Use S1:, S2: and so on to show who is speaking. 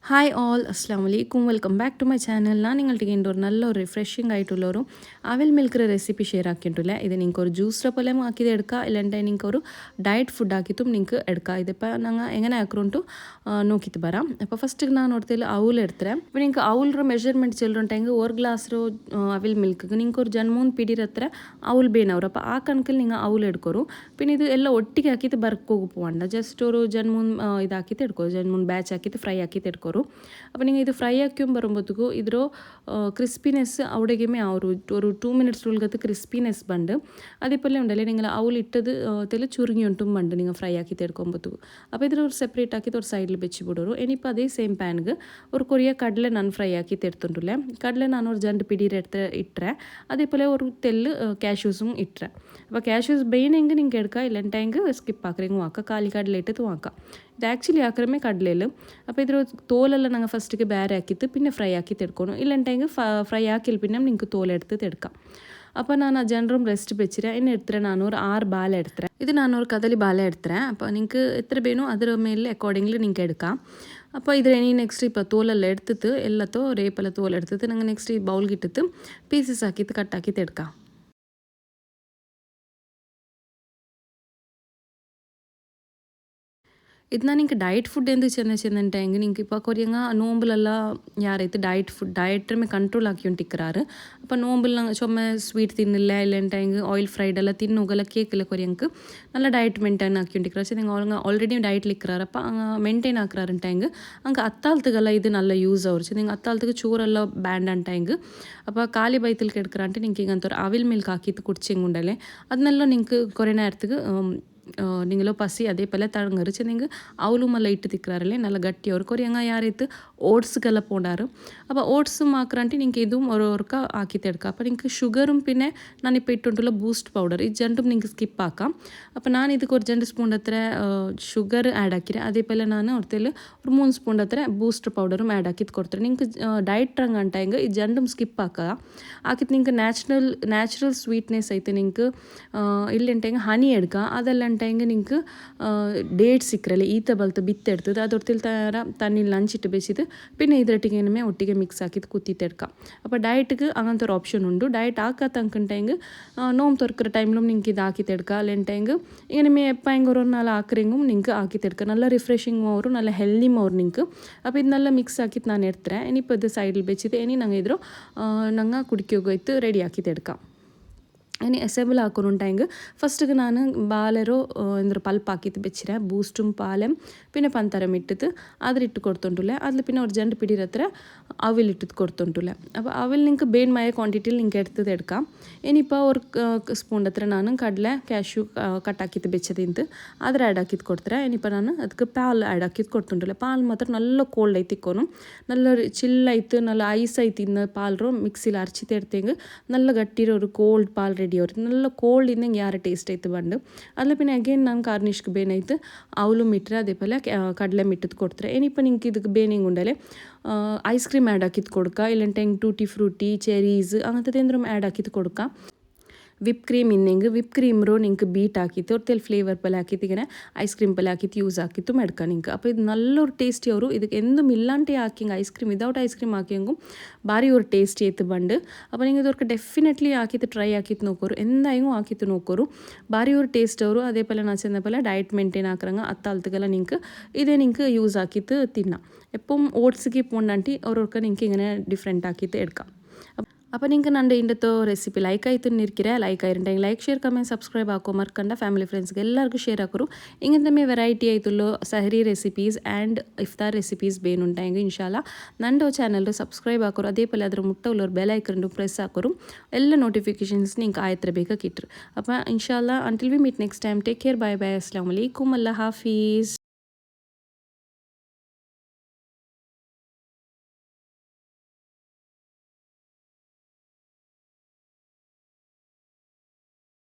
S1: hi all അസ്സാം വലൈക്കും welcome back to my channel ഞാൻ നിങ്ങളുടെ കയ്യിൽ ഒരു നല്ലൊരു റിഫ്രഷിംഗ് ആയിട്ടുള്ളൊരു അവിൽ മിൽക്ക് റെസിപ്പി ഷെയർ ആക്കിയിട്ടില്ല ഇത് നിങ്ങൾക്ക് ഒരു ജ്യൂസ് പോലെ ആക്കിയത് എടുക്കുക ഇല്ലാണ്ട് നിങ്ങൾക്ക് ഒരു ഡയറ്റ് ഫുഡ് ആക്കിയിട്ടും നിങ്ങൾക്ക് എടുക്കുക ഇതിപ്പോൾ ഞങ്ങൾ എങ്ങനെ ആക്കുന്നുണ്ടു നോക്കിയിട്ട് പറയാം അപ്പോൾ ഫസ്റ്റ് ನಾನು ನೋಡ್ತಿಲ್ಲ ಅವಲ್ ಇರ್ತಾರೆ ഇപ്പോൾ നിങ്ങൾക്ക് ಅವಲ್ರ ಮೆಜರ್ಮೆಂಟ್ ചെല്ലുണ്ടെങ്കിൽ ഒരു ഗ്ലാസ് അവിൽ മിൽക്ക് നിങ്ങൾക്ക് ഒരു ജന്മൂന്ന് പിടിയിരത്ര അവൽ ಬೇನವ್ರು അപ്പോൾ ആ കണക്കിൽ നിങ്ങൾ അവൽ എടുക്കോರು പിന്നെ ഇത് എല്ലാം ಒಟ್ಟಿಗೆ ಹಾಕಿದ್ದು ಬರ್ಕೋಗಿ പോകണ്ട ജസ്റ്റ് ഒരു ജന്മൂന്ന് ഇതാക്കിയിട്ട് എടുക്കോ ജന്മൂന്ന് ಬ್ಯಾಚ್ ಹಾಕಿದ್ದು ಫ್ರೈ ಹಾಕಿದ್ದು എടുക്കോರು അപ്പോൾ നിങ്ങൾ ഇത് ഫ്രൈ ആക്കിയും വരുമ്പോഴത്തേക്കും ഇದ್ರ ക്രിസ്പിനെസ് അവിടേക്കുമേ ആ ഒരു 2 minutes ഉള്ളിൽ ക്രിസ്പിനെസ് ബണ്ട് അതേപോലെ ഉണ്ടല്ലേ നിങ്ങൾ അവൽ ഇട്ടത് തെല് ചുരുങ്ങി ഉണ്ടും ബണ്ട് നിങ്ങൾ ഫ്രൈ ആക്കിയിട്ട് എടുക്കുമ്പോഴത്തേക്കും അപ്പോൾ ഇതിൽ ഒരു സെപ്പറേറ്റ് ആക്കിയിട്ട് ഒരു സൈഡിൽ വെച്ച് ಬಿಡೋರು ഇനിയിപ്പോൾ അതേ സെയിം പാനിಗೆ ഒരു കൊറിയ കടല ನಾನು ಫ್ರೈ ആക്കിയിട്ട് എടുത്തിട്ടുണ്ടല്ലേ കടല ನಾನು ഒരു 2 പിടിയിൽ എടുത്ത് ഇട്ടേ അതേപോലെ ഒരു തെല്ല് ക്യാഷ്യൂസും ഇട്ടേ അപ്പോൾ ക്യാഷ്യൂസ് ಬೇಯನೆಂಗೆ നിങ്ങൾക്ക് എടുക്കാം ഇല്ലാണ്ടെങ്കിൽ സ്കിപ്പ് ആക്കರೆಂಗೆ ആക്കാം കാലി കടല ഇട്ടിട്ട് ആക്കാം ഇത് ആക്ച്വലി ആക്കറമേ കടലയിൽ അപ്പോൾ ഇതിൽ തോലെല്ലാം ഞങ്ങൾ ഫസ്റ്റിക്ക് ಬೇರೆ ಹಾಕಿತ್ತು പിന്നെ ഫ്രൈ ആക്കിയിട്ട് എടുക്കണം ഇല്ലാണ്ടെങ്കിൽ ഫ്രೈ ആക്കിയിൽ പിന്നെ നിങ്ങൾക്ക് തോലെടുത്തിട്ട് എടുക്കാം അപ്പോൾ ನಾನು ಆ ಜನrum ರೆಸ್ಟ್ ಬೆಚ್ಚಿರೆ ಇನ್ನು എടുത്തിರೆ ನಾನು ഒരു 6 ಬಾಲೆ എടുത്തിರೆ ഇത് ನಾನು ഒരു കദളി ಬಾಲೆ എടുത്തിರೆ അപ്പോൾ നിങ്ങൾക്ക് എത്ര വേണോ ಅದರ ಮೇಲೆ അക്കോർഡിംഗ്ലി നിങ്ങൾക്ക് എടുക്കാം അപ്പോൾ ഇതിൽ ഇനി നെക്സ്റ്റ് ഇപ്പോൾ തോലെല്ലാം എടുത്തിട്ട് ಎಲ್ಲത്തೋ ರೇಪೆಲ್ಲ തോൽ എടുത്തിട്ട് ഞങ്ങൾ നെക്സ്റ്റ് ഈ ബൗൾಗೆ ഇട്ടിട്ട് പീസസ് ആക്കിയിട്ട് കട്ടാക്കിയിട്ട് എടുക്കാം ಇದನ್ನ ನಿಂಗೆ ಡಯಟ್ ಫುಡ್ ಎಂದು ಚೆಂದಂಟೆಂಗೆ ನಿಂಗೆ ഇപ്പോൾ കൊറിയങ്ങ നോമ്പിലെല്ലാം ಯಾರೈತೆ ഡയറ്ററിമേ കൺട്രോൾ ആക്കിക്കൊണ്ടിരിക്കാറ് അപ്പോൾ നോമ്പിൽ ചുമ സ്വീറ്റ് തിന്നില്ല ഇല്ലാണ്ടെങ്കിൽ ഓയിൽ ഫ്രൈഡ് എല്ലാം തിന്നുകല കേക്കില്ല കൊറിയങ്ങൾക്ക് നല്ല ഡയറ്റ് മെയിൻറ്റൈൻ ആക്കിക്കൊണ്ടിരിക്കാറ് പക്ഷേ നിങ്ങൾ ഓൾറെഡി ഡയറ്റിൽ ഇരിക്കാറ് അപ്പോൾ മെയിൻറ്റൈൻ ആക്കാറുണ്ടെങ്കിൽ അങ്ങ് അത്താലത്തുകെല്ലാം ഇത് നല്ല യൂസ് ആവുറിച്ച് നിങ്ങൾ അത്താലത്തേക്ക് ചോറെല്ലാം ബാൻഡ് ಅಂಟೆಂಗೆ അപ്പോൾ കാലി ബൈത്തിൽ എടുക്കാറാണ്ട് നിങ്ങൾക്ക് ഇങ്ങനത്തെ ഒരു അവിൽ മിൽക്ക് ആക്കിയിട്ട് കുടിച്ചെങ്കുണ്ടല്ലേ അതിനെല്ലാം നിങ്ങൾക്ക് കുറേ നേരത്തേക്ക് நீங்களோ பசி அதே போல் தங்கரிச்சு நீங்கள் அவலும் எல்லாம் இட்டு திக்கிறாரில்லே நல்லா கட்டியாக ஒரு கொரியாங்க யாரைத்து ഓട്സുകെല്ലാം പോണ്ടാറ് അപ്പോൾ ഓട്സും ആക്കറാണ്ട് നിങ്ങൾക്ക് ഇതും ഓരോർക്ക ആക്കിയിട്ട് എടുക്കാം അപ്പോൾ നിങ്ങൾക്ക് ഷുഗറും പിന്നെ ഞാനിപ്പോൾ ഇട്ടുകൊണ്ടുള്ള ബൂസ്റ്റ് പൗഡർ ഇത് രണ്ടും നിങ്ങൾക്ക് സ്കിപ്പ് ആക്കാം അപ്പോൾ ഞാൻ ಇದಕ್ಕೆ ഒരു 2 സ്പൂൺ അത്ര ഷുഗർ ആഡ് ആക്കിരെ അതേപോലെ ನಾನು ಹೊರತಲ್ಲಿ ഒരു 3 സ്പൂൺ അത്ര ബൂസ്റ്റ് പൗഡറും ആഡ് ആക്കിയിട്ട് കൊടുത്തರೆ നിങ്ങൾക്ക് ഡയറ്റ് ರಂಗ್ ಅಂಟೆಂಗೆ ಇದು രണ്ടും ಸ್ಕಿಪ್ ಆക്കുക ಆಕಿತ್ತು നിങ്ങൾക്ക് ನ್ಯಾಚುರಲ್ ಸ್ವೀಟ್ನೆಸ್ ಐತೆ നിങ്ങൾക്ക് ಇಲ್ಲಂಟೆಂಗೆ ಹನಿ എടുക്കുക ಅದೆಲ್ಲ ಅಂಟೆಂಗೆ നിങ്ങൾക്ക് ഡേറ്റ്സ് സിക്കറല്ലേ ഈത്ത പോലത്തെ ബിത്തെടുത്തത് അതൊരുത്തിൽ തണ്ണിൽ നനച്ചിട്ട് വെച്ചിട്ട് പിന്നെ ഇതിലൊട്ടിಗೆ ഒട്ടിಗೆ ಮಿಕ್ಸ್ ആക്കിയിട്ട് കുത്തിയിട്ടെടുക്കാം അപ്പോൾ ഡയറ്റിക്ക് അങ്ങനത്തെ ഒരു ഓപ്ഷൻ ഉണ്ട് ഡയറ്റ് ആക്കാത്തങ്കണ്ടെങ്കിൽ നോമ്പ് തുറക്കുന്ന ടൈമിലും നിങ്ങൾക്ക് ഇത് ആക്കിയിട്ടെടുക്കാം അല്ലെണ്ടെങ്കിൽ ഇങ്ങനെ എപ്പോഴെങ്കിലും ഒരു നാൾ ആക്കറെങ്കും നിങ്ങൾക്ക് ആക്കിയിട്ടെടുക്കാം നല്ല റിഫ്രഷിങ് വരും നല്ല ഹെൽത്തി വരും നിങ്ങൾക്ക് അപ്പോൾ ഇത് നല്ല ಮಿಕ್ಸ್ ആക്കിയിട്ട് ನಾನು എടുത്തേ ഇനിയിപ്പോൾ ഇത് സൈഡിൽ വെച്ചിട്ട് ഇനി ഞങ്ങൾ ഇതിൽ ഞങ്ങൾ കുടിക്കുകയായിട്ട് റെഡി ആക്കിയിട്ടെടുക്കാം ഇനി അസംബിൾ ആക്കുന്നുണ്ടെങ്കിൽ ഫസ്റ്റ് ഞാൻ ബാലരോ എന്തൊരു പൽപ്പാക്കിയിട്ട് വെച്ചിട്ട് ബൂസ്റ്റും പാലും പിന്നെ പഞ്ചാരം ഇട്ടിട്ട് അതിലിട്ട് കൊടുത്തോണ്ടില്ല അതിൽ പിന്നെ ഒരു 2 പിടിയിലത്ര അവിലിട്ടിട്ട് കൊടുത്തോണ്ടില്ല അപ്പോൾ അവിൽ നിങ്ങൾക്ക് ಬೇನ್മായ ക്വാണ്ടിറ്റിയിൽ നിങ്ങൾക്ക് എടുത്തത് എടുക്കാം ഇനിയിപ്പോൾ ഒരു സ്പൂൺ അത്ര ನಾನು കടല ಕ್ಯಾಶ್ಯೂ കട്ടാക്കിയിട്ട് വെച്ചതിന് അതിൽ ആഡ് ആക്കിയിട്ട് കൊടുത്തരാ ഇനിയിപ്പോൾ ನಾನು ಅದಕ್ಕೆ പാൽ ആഡ് ആക്കിയിട്ട് കൊടുത്തോണ്ടില്ല പാൽ ಮಾತ್ರ നല്ല ಕೋಲ್ಡ್ ಐತಿಕ್ಕೋನು നല്ല ചില്ലായിട്ട് നല്ല ഐസ് ആയിട്ട് ഇന്ന് പാലರೋ ಮಿಕ್ಸಿಲಿ ಅರಚಿತೆ എടുത്തെങ്കിൽ നല്ല ಗಟ್ಟಿರೋ ഒരു ಕೋಲ್ಡ್ പാൽ ರೆಡಿ ಅವ್ರಿಗೆ നല്ല ಕೋಲ್ಡ್ ಇನ್ನಂಗೆ ಯಾರ ಟೇಸ್ಟ್ ಐತೆ ಬಂದು ಅಲ್ಲ പിന്നെ ಅಗೇನ್ ನಾನು ಕಾರ್ನಿಷ್ಗೆ ಬೇನಾಯ್ತು ಅವಲು ಮಿಟ್ರೆ അതേപോലെ കടല മിട്ടിട്ട് കൊടുത്തരെ ഇനിയിപ്പോൾ നിങ്ങൾക്ക് ಇದಕ್ಕೆ ಬೇನಿಂಗ್ ഉണ്ടല്ലേ ഐസ് ക്രീം ആഡ് ആക്കിയിട്ട് കൊടുക്കുക ഇല്ലെങ്കിൽ ടൂട്ടി ഫ്രൂട്ടി ചെറീസ് അങ്ങനത്തെ എന്തെങ്കിലും ആഡ് ആക്കിയിട്ട് കൊടുക്കാം വിപ്പ് ക്രീം ഇന്നെങ്കിൽ വിപ്പ് ക്രീമറോ നിങ്ങൾക്ക് ബീറ്റ് ആക്കിയിട്ട് ഒരു ഫ്ലേവർ പോലെ ആക്കിയിട്ട് ഇങ്ങനെ ഐസ്ക്രീം പോലെ ആക്കിയിട്ട് യൂസ് ആക്കിയിട്ടും എടുക്കാം നിങ്ങൾക്ക് അപ്പോൾ ഇത് നല്ലൊരു ടേസ്റ്റി ಅವರು ಇದಕ್ಕೆ എന്തും ഇല്ലാണ്ടേ ആക്കിയെങ്കിൽ ഐസ്ക്രീം വിതൗട്ട് ഐസ്ക്രീം ആക്കിയെങ്കിൽ ഭാരി ഒരു ടേസ്റ്റ് ചെയ്ത് ബണ്ട് അപ്പോൾ നിങ്ങൾ ഇതൊക്കെ ഡെഫിനറ്റ്ലി ആക്കിയിട്ട് ട്രൈ ആക്കിയിട്ട് നോക്കോರು എന്തായാലും ആക്കിയിട്ട് നോക്കോರು ಭಾರಿ ഒരു ടേസ്റ്റ് ಅವರು അതേപോലെ ഞാൻ ചെന്ന പോലെ ഡയറ്റ് മെയിൻറ്റെയിൻ ആക്കറങ്ങ അത്താലത്തുകെല്ലാം നിങ്ങൾക്ക് ഇതേ നിങ്ങൾക്ക് യൂസ് ആക്കിയിട്ട് തിന്നാം എപ്പം ഓട്സ്ക്ക് പോകണ്ടാണ്ടി ഓരോർക്ക് നിങ്ങൾക്ക് ഇങ്ങനെ ഡിഫറെൻ്റ് ആക്കിയിട്ട് എടുക്കാം അപ്പോൾ നിങ്ങൾക്ക് ನನ್ನ ಇಂಡತ್ತು ರೆಸಿಪಿ ಲೈಕ್ ಆಯ್ತು ನಿರ್ಕಿರೆ ಲೈಕ್ ಆಯ್ರುಂಟೆಂಗೆ ಲೈಕ್ ಶೇರ್ ಕಮೆಂಟ್ ಸಬ್ಸ್ಕ್ರೈಬ್ ಹಾಕೋ ಮರ್ಕಂಡ ಫ್ಯಾಮಿಲಿ ಫ್ರೆಂಡ್ಸ್ಗೆ ಎಲ್ಲರಿಗೂ ಶೇರ್ ಹಾಕೋರು ಇಂಗಂತಮೇ ವೆರೈಟಿ ಆಯ್ತುಲ್ಲೋ ಸಹರಿ ರೆಸಿಪೀಸ್ ಆ್ಯಂಡ್ ಇಫ್ತಾರ್ ರೆಸಿಪೀಸ್ ಬೇನುಂಟಾಯಂಗೆ ಇನ್ಶಾಲ್ಲ ನಂದು ಚಾನಲ್ದು ಸಬ್ಸ್ಕ್ರೈಬ್ ಹಾಕೋರು അതേപോലെ ಅದರ ಮುಟ್ಟವ್ಲವ್ರು ಬೆಲ್ ಐಕನ್ ಪ್ರೆಸ್ ಹಾಕೋರು ಎಲ್ಲ ನೋಟಿಫಿಕೇಷನ್ಸ್ ನಿಂಗೆ ಆಯ್ತಿರಬೇಕಾ ಕಿಟ್ರು അപ്പോൾ ഇൻഷാല്ല until we meet next time take care bye bye അസ്സലാമു അലൈക്കും അല്ലാ ഹാഫീസ്